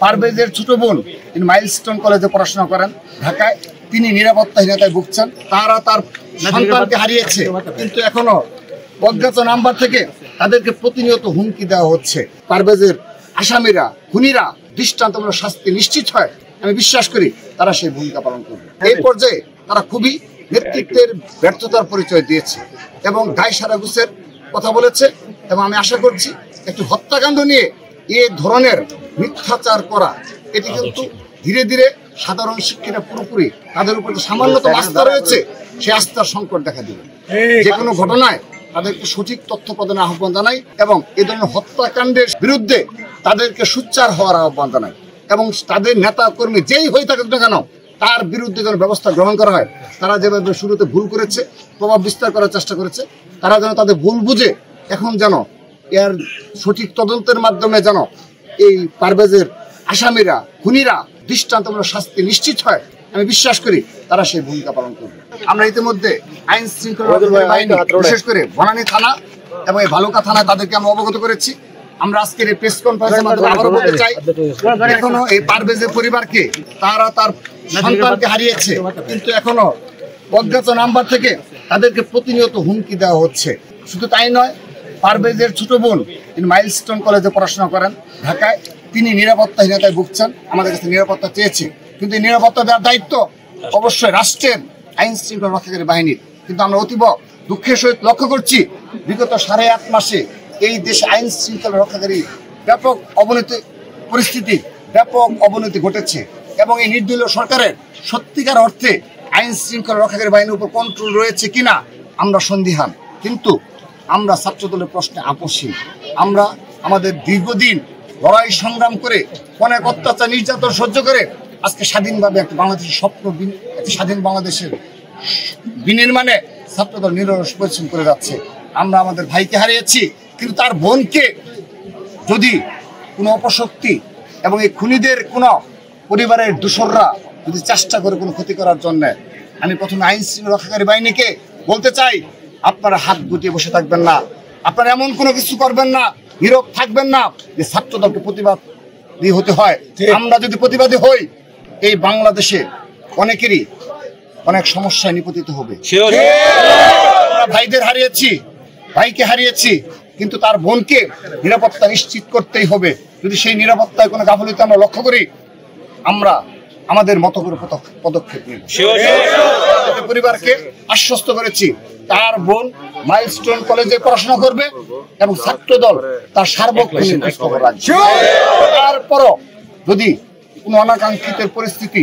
পারভেজের ছোট বোন তিনি মাইলস্টোন কলেজে পড়াশোনা করেন ঢাকায়। তিনি নিরাপত্তাহীনতায় ভুগছেন। তারা তার সন্তানকে হারিয়েছে, কিন্তু এখনো অজ্ঞাত নাম্বার থেকে তাদেরকে প্রতিনিয়ত হুমকি দেওয়া হচ্ছে। পারভেজের আসামিরা, খুনিরা দৃষ্টান্তমূলক শাস্তি নিশ্চিত হয়, আমি বিশ্বাস করি তারা সেই ভূমিকা পালন করবে। এই পর্যায়ে তারা খুবই নেতৃত্বের ব্যর্থতার পরিচয় দিয়েছে এবং দায় সারাগুছের কথা বলেছে। এবং আমি আশা করছি একটি হত্যাকাণ্ড নিয়ে এ ধরনের মিথ্যাচার করা, এটি কিন্তু ধীরে ধীরে সাধারণ শিক্ষিতা পুরোপুরি তাদের উপর সামান্যতম আস্থা রয়েছে, সেই আস্থার সংকট দেখা দেবে। যে কোনো ঘটনায় তাদেরকে সঠিক তথ্য প্রদানের আহ্বান জানাই এবং এ ধরনের হত্যাকাণ্ডের বিরুদ্ধে তাদেরকে সোচ্চার হওয়ার আহ্বান জানাই এবং তাদের নেতা কর্মী যেই হয়ে থাকুক না কেন তার বিরুদ্ধে যেন ব্যবস্থা গ্রহণ করা হয়। তারা যেভাবে শুরুতে ভুল করেছে, প্রভাব বিস্তার করার চেষ্টা করেছে, তারা যেন তাদের ভুল বুঝে এখন যেন এর সঠিক তদন্তের মাধ্যমে যেন এই পারভেজের আসামিরা, খুনিরা দৃষ্টান্তমূলক শাস্তি নিশ্চিত হয়, আমি বিশ্বাস করি তারা সেই ভূমিকা পালন করবে। আমরা ইতিমধ্যে আইন শৃঙ্খলা বাহিনী, বিশেষ করে বনানী থানা এবং এই ভালুকা থানা, তাদেরকে আমরা অবগত করেছি। আমরা আজকের এই প্রেস কনফারেন্সের মাধ্যমে আবারও বলতে চাই, এখনো এই পারভেজের পরিবারকে, তারা তার সন্তানকে হারিয়েছে, কিন্তু এখনো অজ্ঞাত নাম্বার থেকে তাদেরকে প্রতিনিয়ত হুমকি দেওয়া হচ্ছে। শুধু তাই নয়, পারভেজের ছোট বোন তিনি মাইলস্টোন কলেজে পড়াশোনা করেন ঢাকায়। তিনি নিরাপত্তাহীনতায় ভুগছেন, আমাদের কাছে নিরাপত্তা চেয়েছে, কিন্তু এই নিরাপত্তা দেওয়ার দায়িত্ব অবশ্যই রাষ্ট্রের আইন শৃঙ্খলা রক্ষাকারী বাহিনীর। কিন্তু আমরা অতীব দুঃখের সহিত লক্ষ্য করছি, বিগত 8.5 মাসে এই দেশে আইন শৃঙ্খলা রক্ষাকারী ব্যাপক অবনতি পরিস্থিতি, ব্যাপক অবনতি ঘটেছে এবং এই নির্দলীয় সরকারের সত্যিকার অর্থে আইন শৃঙ্খলা রক্ষাকারী বাহিনীর উপর কন্ট্রোল রয়েছে কিনা আমরা সন্দিহান। কিন্তু আমরা ছাত্রদলের প্রশ্নে আপোষহীন। আমরা আমাদের দীর্ঘদিন লড়াই সংগ্রাম করে অনেক অত্যাচার নির্যাতন সহ্য করে আজকে স্বাধীনভাবে একটা বাংলাদেশের স্বপ্ন, একটা স্বাধীন বাংলাদেশের বিনির্মাণে ছাত্রদল নিরলস পরিশ্রম করে যাচ্ছে। আমরা আমাদের ভাইকে হারিয়েছি, কিন্তু তার বোনকে যদি কোনো অপশক্তি এবং এই খুনিদের কোনো পরিবারের দোসররা যদি চেষ্টা করে কোনো ক্ষতি করার জন্য, আমি প্রথমে আইন শৃঙ্খলা রক্ষাকারী বাহিনীকে বলতে চাই, আপনারা হাত গুটিয়ে বসে থাকবেন না, আপনারা এমন কোনো কিছু করবেন না, নীরব থাকবেন না যে ছাত্রদলকে প্রতিবাদী হতে হয়। আমরা যদি প্রতিবাদী হই, এই বাংলাদেশে অনেকেরই অনেক সমস্যায় নিপতিত হবে। আমরা ভাইদের হারিয়েছি, ভাইকে হারিয়েছি, কিন্তু তার বোনকে নিরাপত্তা নিশ্চিত করতেই হবে। যদি সেই নিরাপত্তায় কোনো গাফিলতি আমরা লক্ষ্য করি, আমরা আমাদের মতো করে পদক্ষেপ নেব। পরিবারকে আশ্বস্ত করেছি, তার বোন মাইলস্টোন কলেজে পড়াশোনা করবে এবং ছাত্রদল তার সার্বক্ষণিক খবর রাখবে। তারপরও যদি কোনো অনাকাঙ্ক্ষিত পরিস্থিতি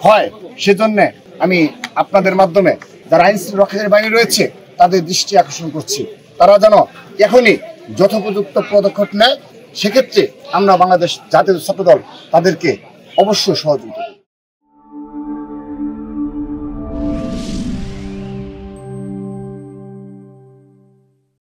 হয়, সেজন্য আমি আপনাদের মাধ্যমে যারা আইন শৃঙ্খলা রক্ষাকারী বাহিনী রয়েছে তাদের দৃষ্টি আকর্ষণ করছি, তারা যেন এখনই যথোপযুক্ত পদক্ষেপ নেয়। সেক্ষেত্রে আমরা বাংলাদেশ জাতীয় ছাত্রদল তাদেরকে অবশ্যই সহযোগিতা